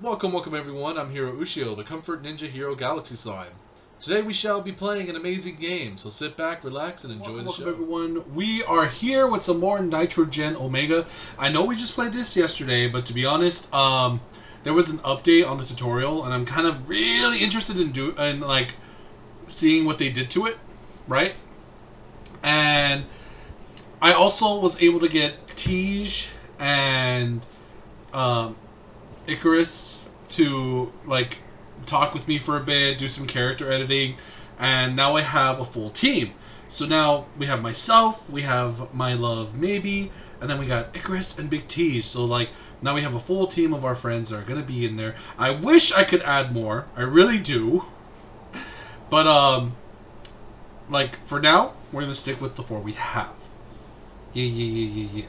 Welcome everyone, I'm Hiro Ushio, the Comfort Ninja Hero Galaxy Slime. Today we shall be playing an amazing game, so sit back, relax, and enjoy the show. Welcome everyone, we are here with some more Nitro Gen Omega. I know we just played this yesterday, but to be honest, there was an update on the tutorial, and I'm kind of really interested in seeing what they did to it, right? And I also was able to get Tej and Icarus to talk with me for a bit, do some character editing, and now I have a full team. So now we have myself, we have my love Maybe, and then we got Icarus and Big Tej. So now we have a full team of our friends that are gonna be in there. I wish I could add more, I really do. But for now, we're gonna stick with the 4 we have. Yeah.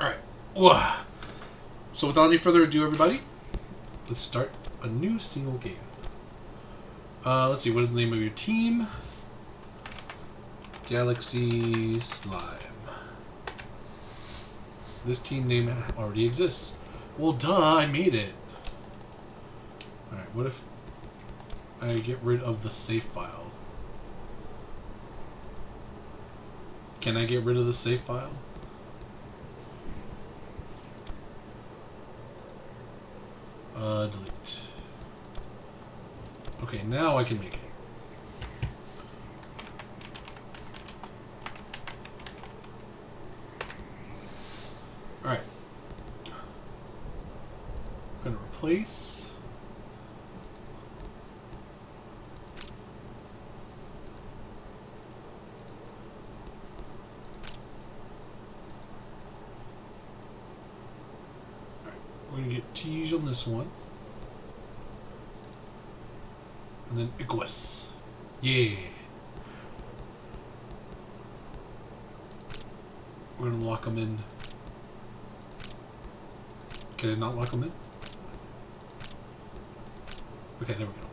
Alright. So without any further ado, everybody, let's start a new single game. Let's see, what is the name of your team? Galaxy Slime. This team name already exists. Well, duh, I made it. Alright, what if I get rid of the save file? Can I get rid of the save file? Delete. Okay, now I can make it. Alright. I'm gonna replace. We're going to get Tej on this one. And then Icarus. Yeah. We're going to lock them in. Can I not lock them in? Okay, there we go.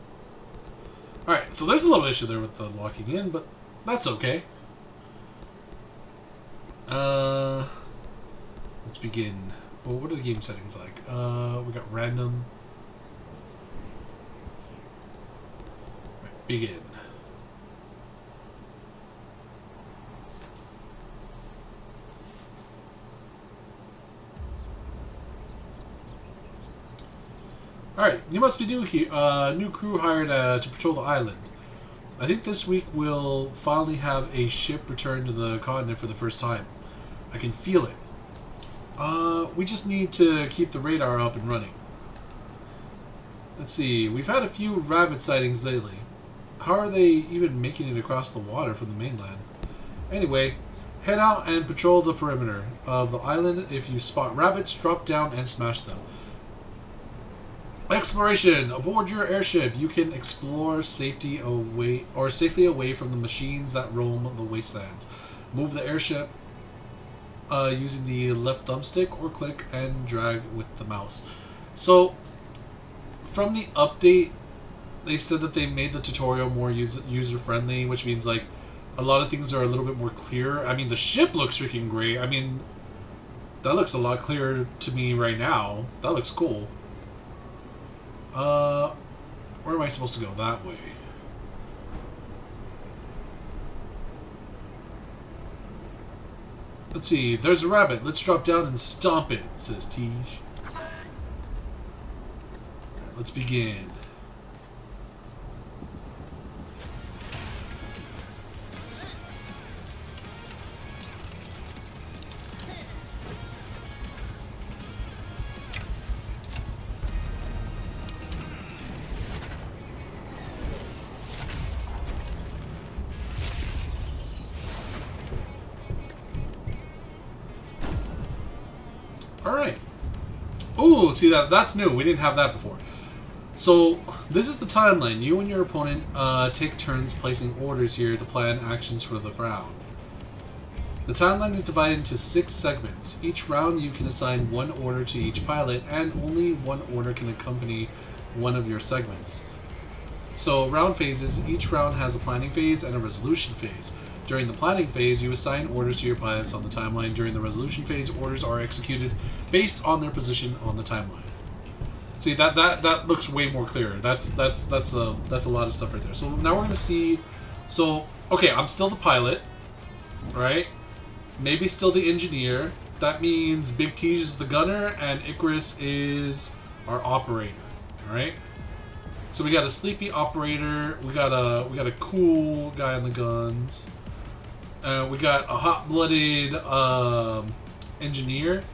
Alright, so there's a little issue there with the locking in, but that's okay. Let's begin. Well, what are the game settings like? We got random. Right, begin. Alright, you must be new here. New crew hired to patrol the island. I think this week we'll finally have a ship return to the continent for the first time. I can feel it. We just need to keep the radar up and running. Let's see, we've had a few rabbit sightings lately. How are they even making it across the water from the mainland? Anyway, head out and patrol the perimeter of the island. If you spot rabbits, drop down and smash them. Exploration! Aboard your airship, you can explore safely away from the machines that roam the wastelands. Move the airship using the left thumbstick or click and drag with the mouse. So, from the update, they said that they made the tutorial more user-friendly, which means a lot of things are a little bit more clear. I mean, the ship looks freaking great. I mean, that looks a lot clearer to me right now. That looks cool. Where am I supposed to go? That way. Let's see, there's a rabbit. Let's drop down and stomp it, says Tej. Let's begin. Alright. Ooh, see that's new. We didn't have that before. So, this is the timeline. You and your opponent take turns placing orders here to plan actions for the round. The timeline is divided into 6 segments. Each round you can assign 1 order to each pilot, and only 1 order can accompany one of your segments. So, round phases. Each round has a planning phase and a resolution phase. During the planning phase, you assign orders to your pilots on the timeline. During the resolution phase, orders are executed based on their position on the timeline. See, that looks way more clear. That's a lot of stuff right there. So now we're gonna see. So okay, I'm still the pilot, right? Maybe still the engineer. That means Big T is the gunner and Icarus is our operator. All right. So we got a sleepy operator. We got a cool guy on the guns. We got a hot-blooded engineer.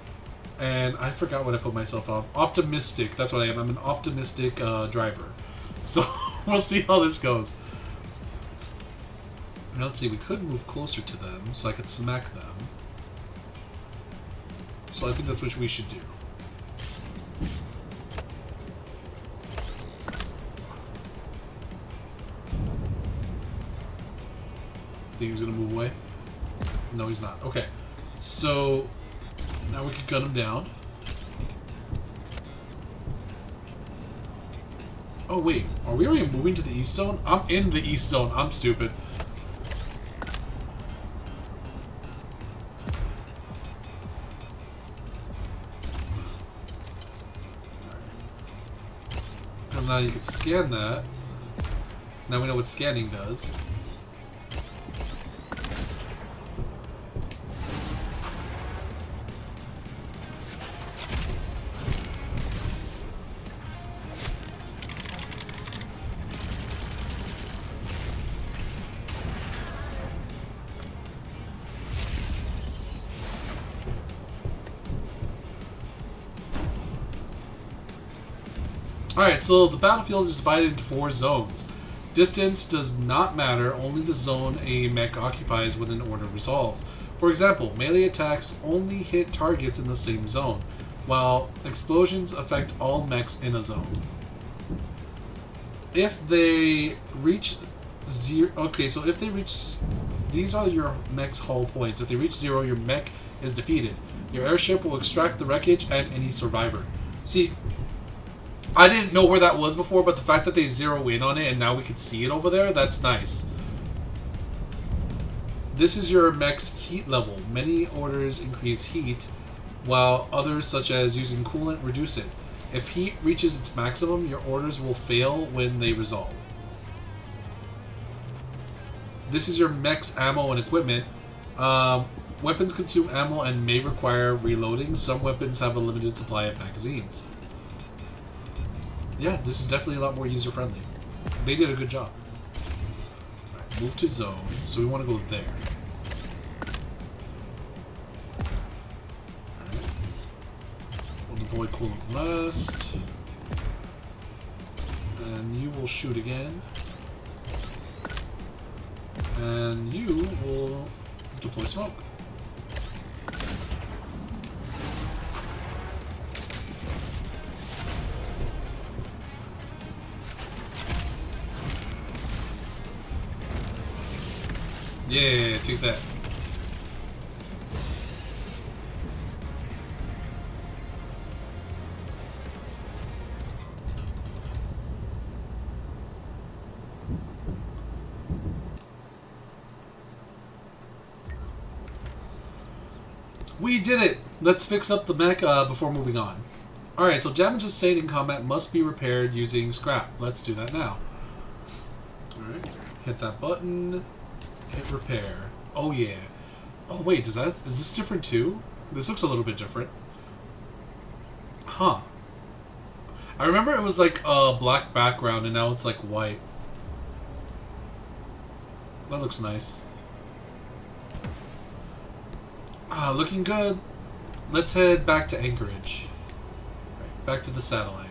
And I forgot what I put myself off. Optimistic. That's what I am. I'm an optimistic driver. So we'll see how this goes. Now, let's see. We could move closer to them so I could smack them. So I think that's what we should do. Think he's gonna move away? No, he's not. Okay. So now we can gun him down. Oh wait, are we already moving to the east zone? I'm in the east zone. I'm stupid. Because now you can scan that. Now we know what scanning does. Alright, so the battlefield is divided into 4 zones. Distance does not matter, only the zone a mech occupies when an order resolves. For example, melee attacks only hit targets in the same zone, while explosions affect all mechs in a zone. If they reach 0... Okay, so if they reach... These are your mech's hull points. If they reach 0, your mech is defeated. Your airship will extract the wreckage and any survivor. See... I didn't know where that was before, but the fact that they zero in on it and now we can see it over there, that's nice. This is your mech's heat level. Many orders increase heat, while others, such as using coolant, reduce it. If heat reaches its maximum, your orders will fail when they resolve. This is your mech's ammo and equipment. Weapons consume ammo and may require reloading. Some weapons have a limited supply of magazines. Yeah, this is definitely a lot more user-friendly. They did a good job. Alright, move to zone. So we want to go there. Alright. We'll deploy coolant blast. And you will shoot again. And you will deploy smoke. Yeah, take that. We did it! Let's fix up the mech before moving on. Alright, so damage sustained in combat must be repaired using scrap. Let's do that now. Alright, hit that button. Hit repair. Oh yeah. Oh wait, is this different too? This looks a little bit different. Huh. I remember it was like a black background and now it's like white. That looks nice. Looking good. Let's head back to Anchorage. Right, back to the satellite.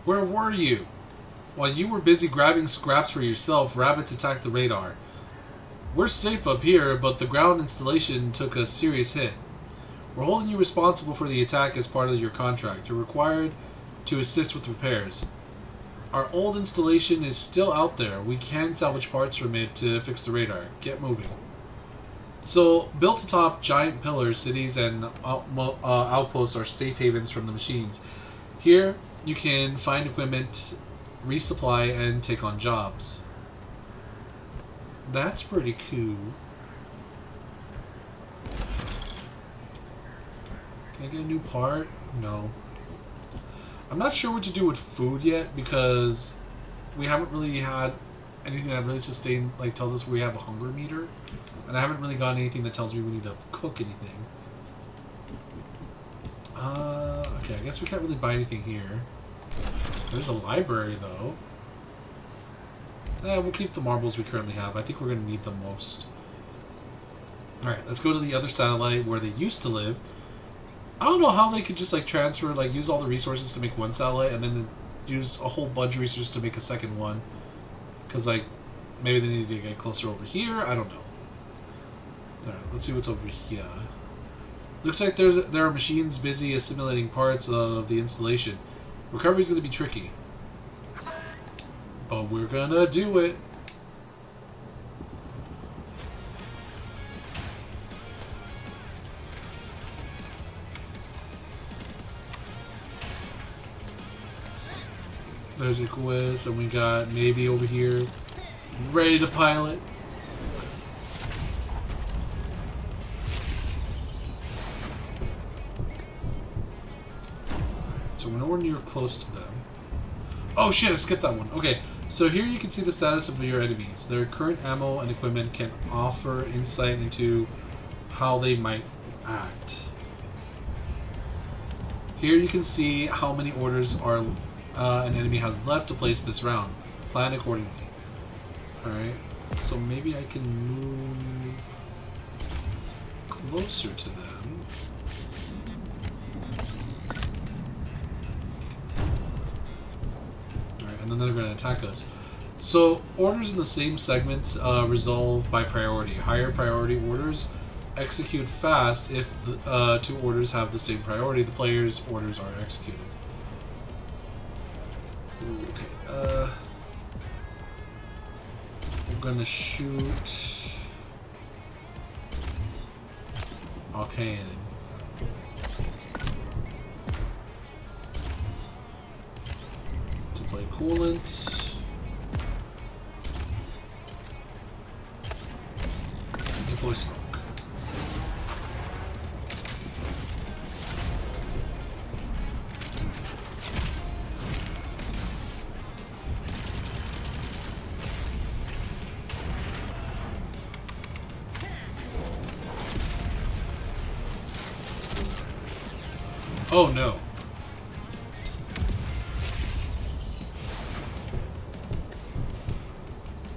Where were you? While you were busy grabbing scraps for yourself, rabbits attacked the radar. We're safe up here, but the ground installation took a serious hit. We're holding you responsible for the attack as part of your contract. You're required to assist with repairs. Our old installation is still out there. We can salvage parts from it to fix the radar. Get moving. So, built atop giant pillars, cities and outposts are safe havens from the machines. Here, you can find equipment, resupply, and take on jobs. That's pretty cool. Can I get a new part? No. I'm not sure what to do with food yet because we haven't really had anything that really sustained, like tells us we have a hunger meter. And I haven't really gotten anything that tells me we need to cook anything. Okay, I guess we can't really buy anything here. There's a library, though. We'll keep the marbles we currently have. I think we're going to need them most. Alright, let's go to the other satellite where they used to live. I don't know how they could just, like, transfer, like, use all the resources to make one satellite and then use a whole bunch of resources to make a second one. Because, like, maybe they need to get closer over here. I don't know. Alright, let's see what's over here. Looks like there are machines busy assimilating parts of the installation. Recovery is going to be tricky. But we're going to do it. There's a quiz, and we got maybe over here ready to pilot. So we're nowhere near close to them. Oh shit, I skipped that one. Okay, so here you can see the status of your enemies. Their current ammo and equipment can offer insight into how they might act. Here you can see how many orders are an enemy has left to place this round. Plan accordingly. Alright, so maybe I can move closer to them. And then they're going to attack us. So, orders in the same segments resolve by priority. Higher priority orders execute fast if the two orders have the same priority. The player's orders are executed. Okay, I'm going to shoot our cannon. Deploy coolant. Deploy smoke. Oh no.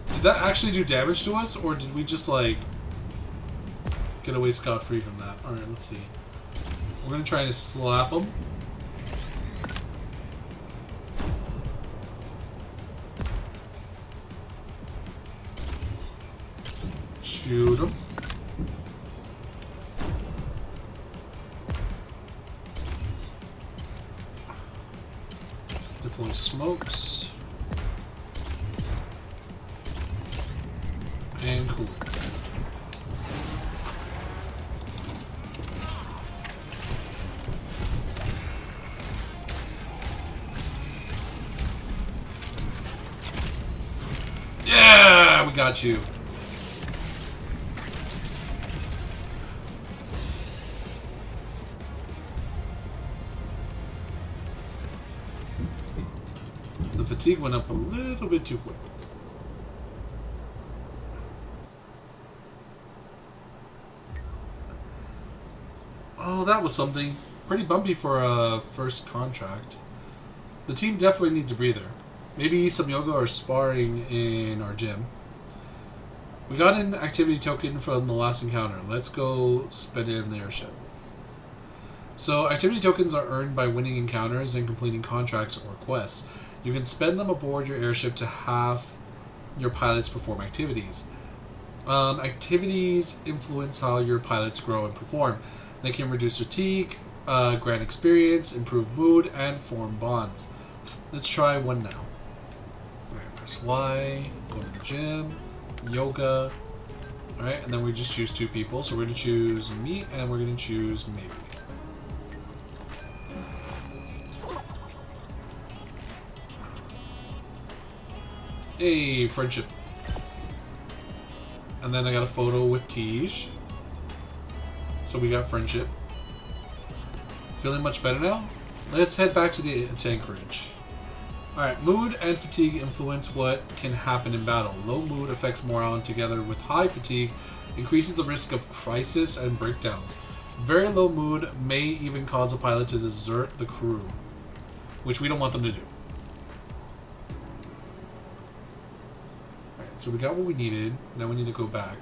Did that actually do damage to us, or did we just, like, get away scot-free from that? Alright, let's see. We're gonna try to slap him. Shoot him. Deploy smokes. And cool. Yeah, we got you. The fatigue went up a little bit too quick. Oh, that was something. Pretty bumpy for a first contract. The team definitely needs a breather. Maybe some yoga or sparring in our gym. We got an activity token from the last encounter. Let's go spend it in the airship. So, activity tokens are earned by winning encounters and completing contracts or quests. You can spend them aboard your airship to have your pilots perform activities. Activities influence how your pilots grow and perform. They can reduce fatigue, grant experience, improve mood, and form bonds. Let's try one now. Alright, press Y, go to the gym, yoga. Alright, and then we just choose two people. So we're going to choose me, and we're going to choose maybe. Hey, friendship. And then I got a photo with Tej. So we got friendship. Feeling much better now? Let's head back to the anchorage. Alright, mood and fatigue influence what can happen in battle. Low mood affects morale, and together with high fatigue increases the risk of crisis and breakdowns. Very low mood may even cause a pilot to desert the crew, which we don't want them to do. Alright, so we got what we needed. Now we need to go back.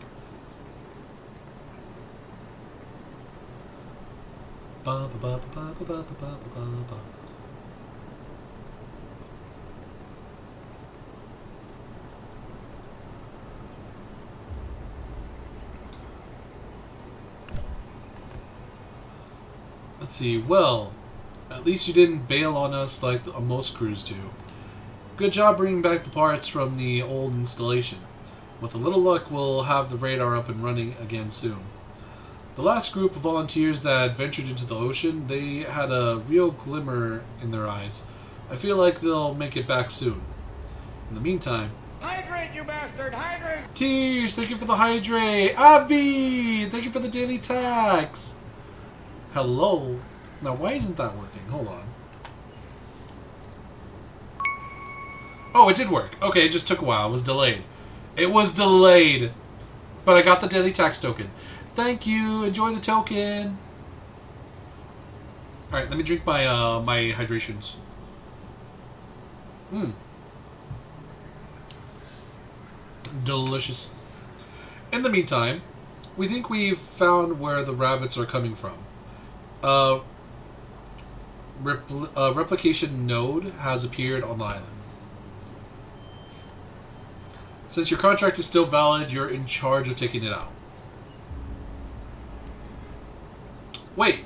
Ba, ba, ba, ba, ba, ba, ba, ba, ba. Let's see, well, at least you didn't bail on us like most crews do. Good job bringing back the parts from the old installation. With a little luck, we'll have the radar up and running again soon. The last group of volunteers that ventured into the ocean, they had a real glimmer in their eyes. I feel like they'll make it back soon. In the meantime... Hydrate, you bastard! Hydrate! Tej, thank you for the hydrate! Avi, thank you for the daily tax! Hello? Now, why isn't that working? Hold on. Oh, it did work. Okay, it just took a while. It was delayed. It was delayed! But I got the daily tax token. Thank you! Enjoy the token! Alright, let me drink my, my hydrations. Mmm. Delicious. In the meantime, we think we've found where the rabbits are coming from. Replication node has appeared on the island. Since your contract is still valid, you're in charge of taking it out. Wait,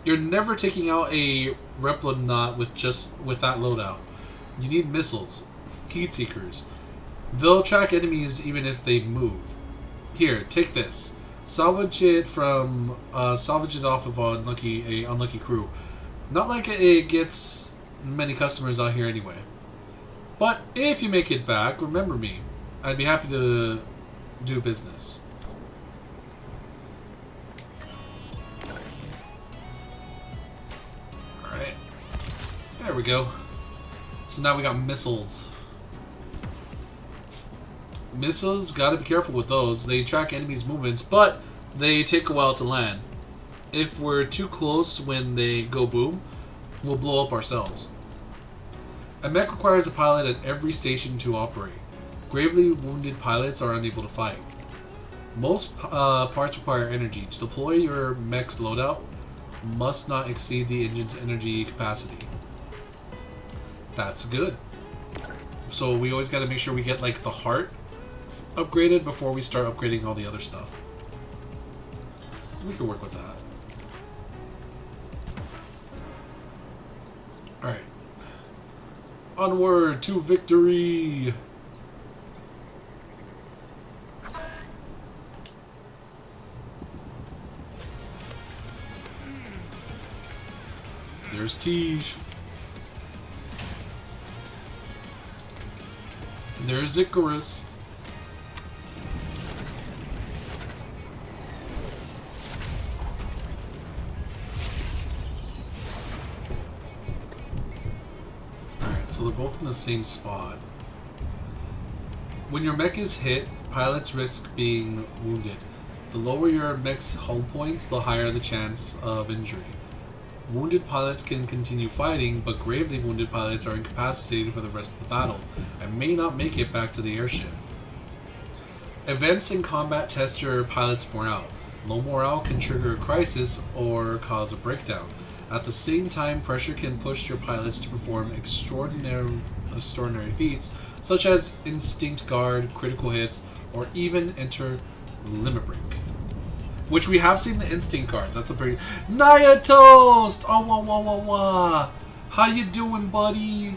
you're never taking out a Replinaut with that loadout. You need missiles, heat seekers. They'll track enemies even if they move. Here, take this. Salvage it off of a unlucky crew. Not like it gets many customers out here anyway. But if you make it back, remember me. I'd be happy to do business. Alright. There we go. So now we got missiles. Missiles, gotta be careful with those. They track enemies' movements, but they take a while to land. If we're too close when they go boom, we'll blow up ourselves. A mech requires a pilot at every station to operate. Gravely wounded pilots are unable to fight. Most parts require energy. To deploy your mech's loadout, must not exceed the engine's energy capacity. That's good. So we always gotta make sure we get like the heart upgraded before we start upgrading all the other stuff. We can work with that. Alright. Onward to victory! There's Tej. There's Icarus. So they're both in the same spot. When your mech is hit, pilots risk being wounded. The lower your mech's hull points, the higher the chance of injury. Wounded pilots can continue fighting, but gravely wounded pilots are incapacitated for the rest of the battle and may not make it back to the airship. Events in combat test your pilot's morale. Low morale can trigger a crisis or cause a breakdown. At the same time, pressure can push your pilots to perform extraordinary feats, such as instinct guard, critical hits, or even enter limit break. Which we have seen the instinct guards. That's a pretty... Naya Toast! Oh, wah, wah, wah, wah. How you doing, buddy?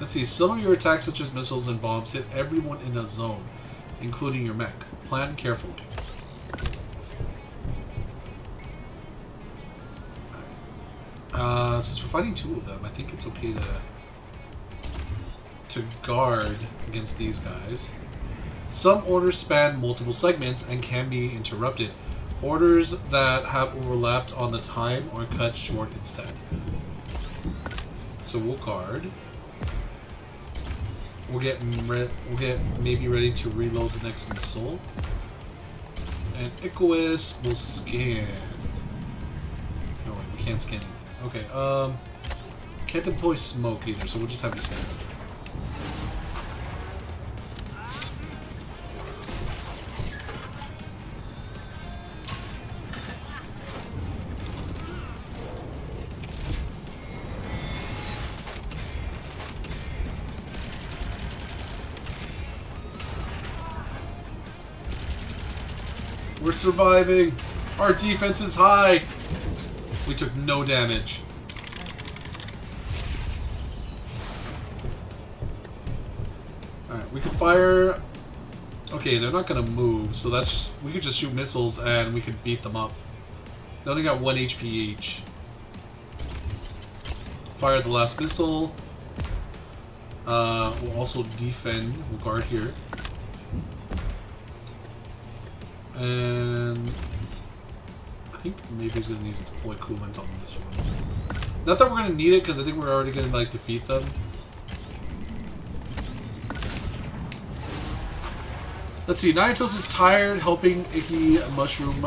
Let's see. Some of your attacks, such as missiles and bombs, hit everyone in a zone, including your mech. Plan carefully. Since we're fighting two of them, I think it's okay to guard against these guys. Some orders span multiple segments and can be interrupted. Orders that have overlapped on the time are cut short instead. So we'll guard. We'll get maybe ready to reload the next missile. And Icarus will scan. No wait, we can't scan anything. Okay, can't deploy smoke either, so we'll just have you scan. We're surviving. Our defense is high. We took no damage. Alright, we can fire... Okay, they're not gonna move, so that's just... We could just shoot missiles and we could beat them up. They only got 1 HP each. Fire the last missile. We'll also defend. We'll guard here. And I think maybe he's going to need to deploy coolant on this one. Not that we're going to need it, because I think we're already going to like defeat them. Let's see, Naitos is tired helping Icky Mushroom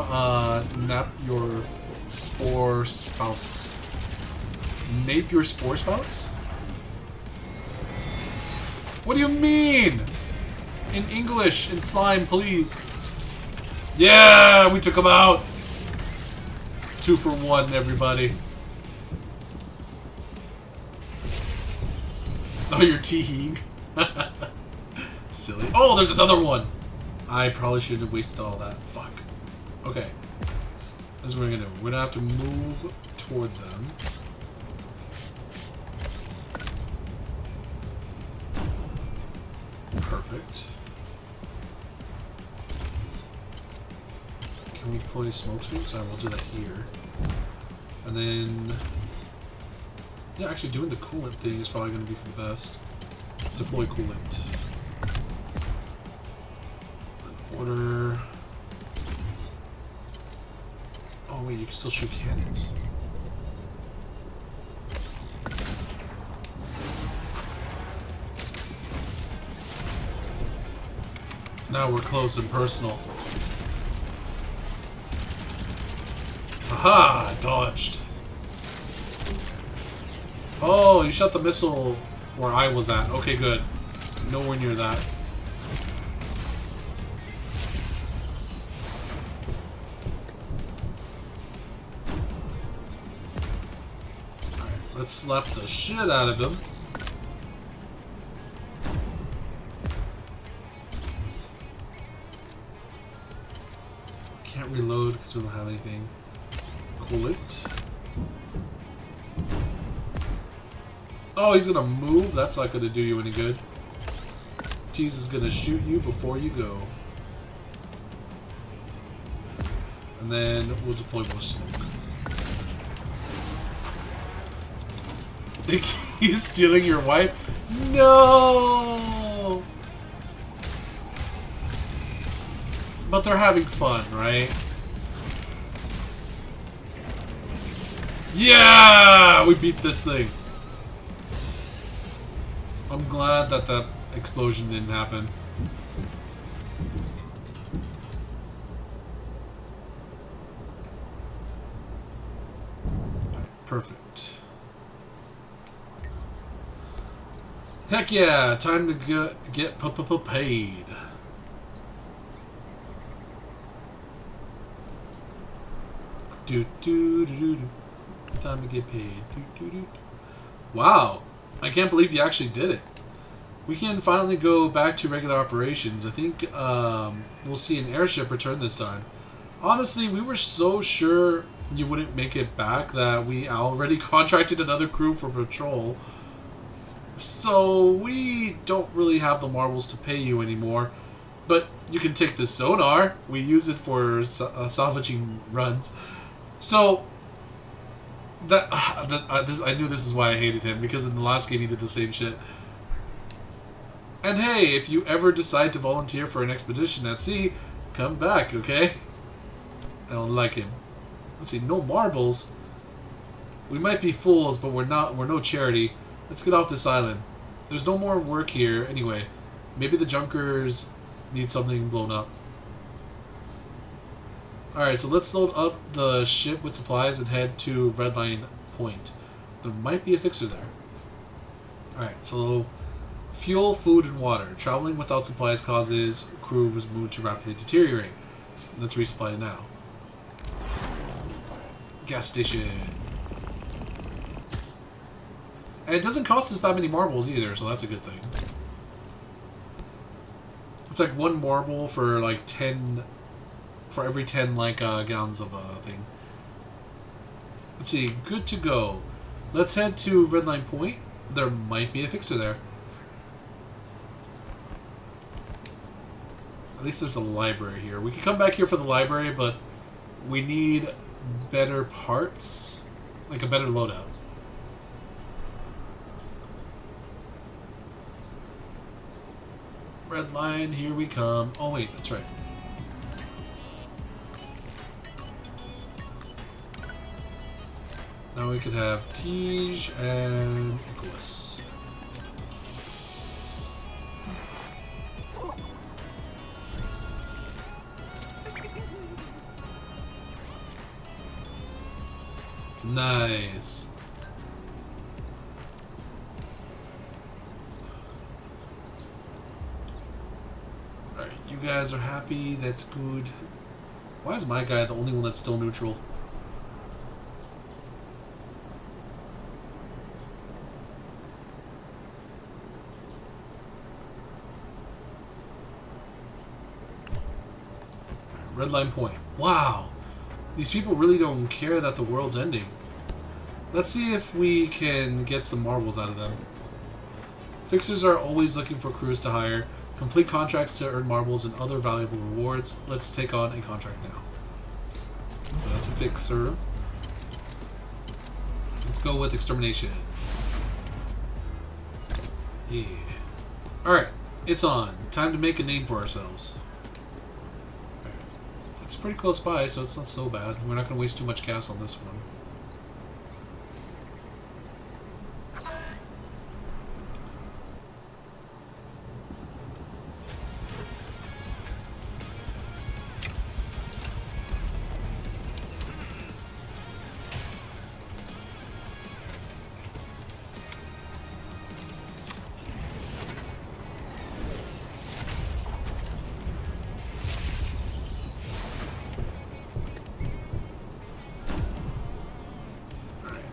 nap your spore spouse. Nape your spore spouse? What do you mean? In English, in slime, please. Yeah, we took him out. 2 for 1, everybody. Oh, you're teeing. Silly. Oh, there's another one. I probably shouldn't have wasted all that. Fuck. Okay. This is what we're gonna do. We're gonna have to move toward them. Perfect. Can we deploy smoke screens? I will do that here. And then... Yeah, actually doing the coolant thing is probably going to be for the best. Deploy coolant. Order... Oh wait, you can still shoot cannons. Now we're close and personal. Haha! Dodged. Oh, you shot the missile where I was at. Okay, good. Nowhere near that. Alright, let's slap the shit out of him. Can't reload because we don't have anything. Cool it. Oh, he's gonna move? That's not gonna do you any good. Tease is gonna shoot you before you go. And then we'll deploy more smoke. He's stealing your wife? No! But they're having fun, right? Yeah! We beat this thing. I'm glad that that explosion didn't happen. Alright, perfect. Heck yeah! Time to get paid. Do do do do do. Time to get paid. Do, do, do. Wow. I can't believe you actually did it. We can finally go back to regular operations. I think we'll see an airship return this time. Honestly, we were so sure you wouldn't make it back that we already contracted another crew for patrol. So we don't really have the marbles to pay you anymore. But you can take the sonar. We use it for salvaging runs. So I knew this is why I hated him, because in the last game he did the same shit. And hey, if you ever decide to volunteer for an expedition at sea, come back, okay? I don't like him. Let's see, no marbles. We might be fools, but we're no charity. Let's get off this island. There's no more work here anyway. Maybe the Junkers need something blown up. Alright, so let's load up the ship with supplies and head to Redline Point. There might be a fixer there. Alright, so fuel, food, and water. Traveling without supplies causes crew's mood to rapidly deteriorate. Let's resupply now. Gas station. And it doesn't cost us that many marbles either, so that's a good thing. It's like 1 marble for like 10... for every 10 like gallons of thing. Let's see, good to go. Let's head to Redline Point. There might be a fixer there. At least there's a library here. We can come back here for the library, but we need better parts, like a better loadout. Redline, here we come. Oh wait, that's right. Now we could have Tej and Nicholas. Nice. Alright, you guys are happy, that's good. Why is my guy the only one that's still neutral? Redline Point. Wow! These people really don't care that the world's ending. Let's see if we can get some marbles out of them. Fixers are always looking for crews to hire. Complete contracts to earn marbles and other valuable rewards. Let's take on a contract now. That's a fixer. Let's go with extermination. Yeah. Alright, it's on. Time to make a name for ourselves. It's pretty close by, so it's not so bad. We're not going to waste too much gas on this one.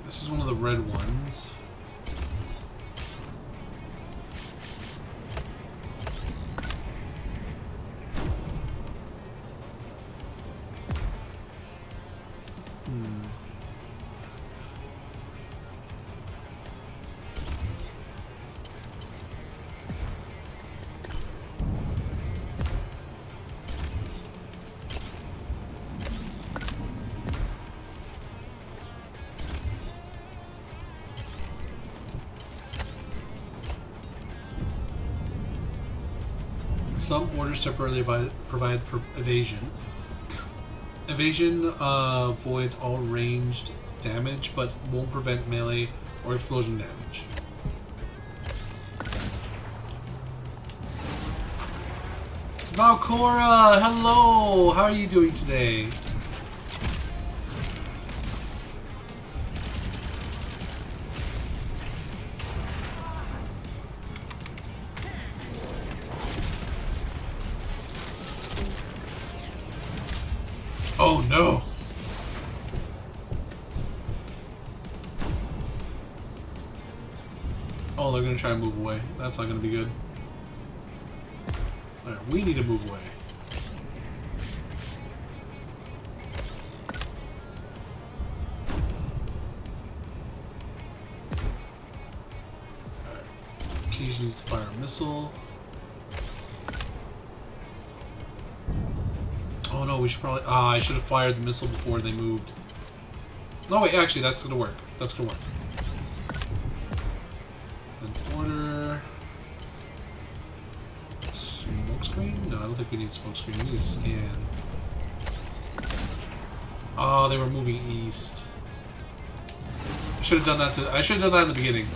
This is one of the red ones. Some orders temporarily provide evasion. Evasion avoids all ranged damage, but won't prevent melee or explosion damage. Valcora, hello! How are you doing today? Oh no! Oh, they're gonna try and move away. That's not gonna be good. Alright, we need to move away. Alright. Tej needs to fire a missile. Oh no, we should probably... I should have fired the missile before they moved. Oh wait, actually, that's gonna work. That's gonna work. Then order... Smoke screen? No, I don't think we need smoke screen. We need to scan. Oh, they were moving east. I should have done that I should have done that in the beginning.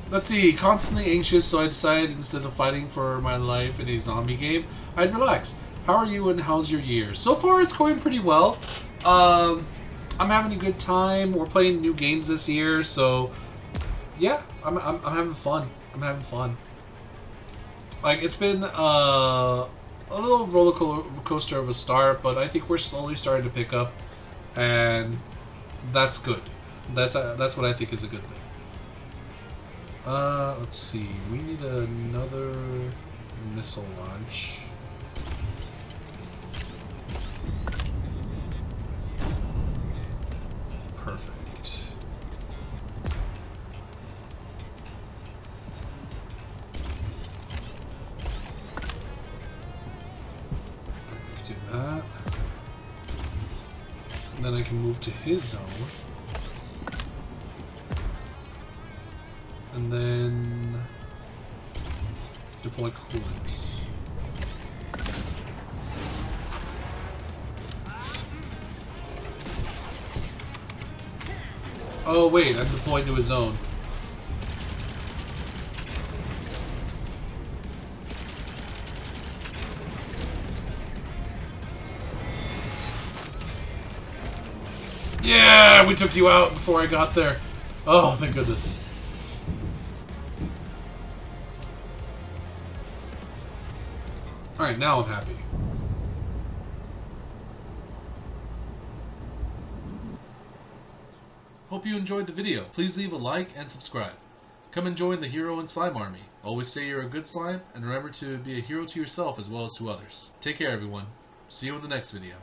Let's see, constantly anxious, so I decided instead of fighting for my life in a zombie game, I'd relax. How are you and how's your year? So far, it's going pretty well. I'm having a good time. We're playing new games this year, so yeah, I'm having fun. I'm having fun. Like, it's been a little roller coaster of a start, but I think we're slowly starting to pick up, and that's good. That's what I think is a good thing. Let's see. We need another missile launch. Perfect. I can do that. And then I can move to his zone. And then deploy coolant. Oh wait, I'm deploying to his zone. Yeah, we took you out before I got there. Oh, thank goodness. Alright, now I'm happy. Hope you enjoyed the video. Please leave a like and subscribe. Come and join the Hero and Slime Army. Always say you're a good slime, and remember to be a hero to yourself as well as to others. Take care, everyone. See you in the next video.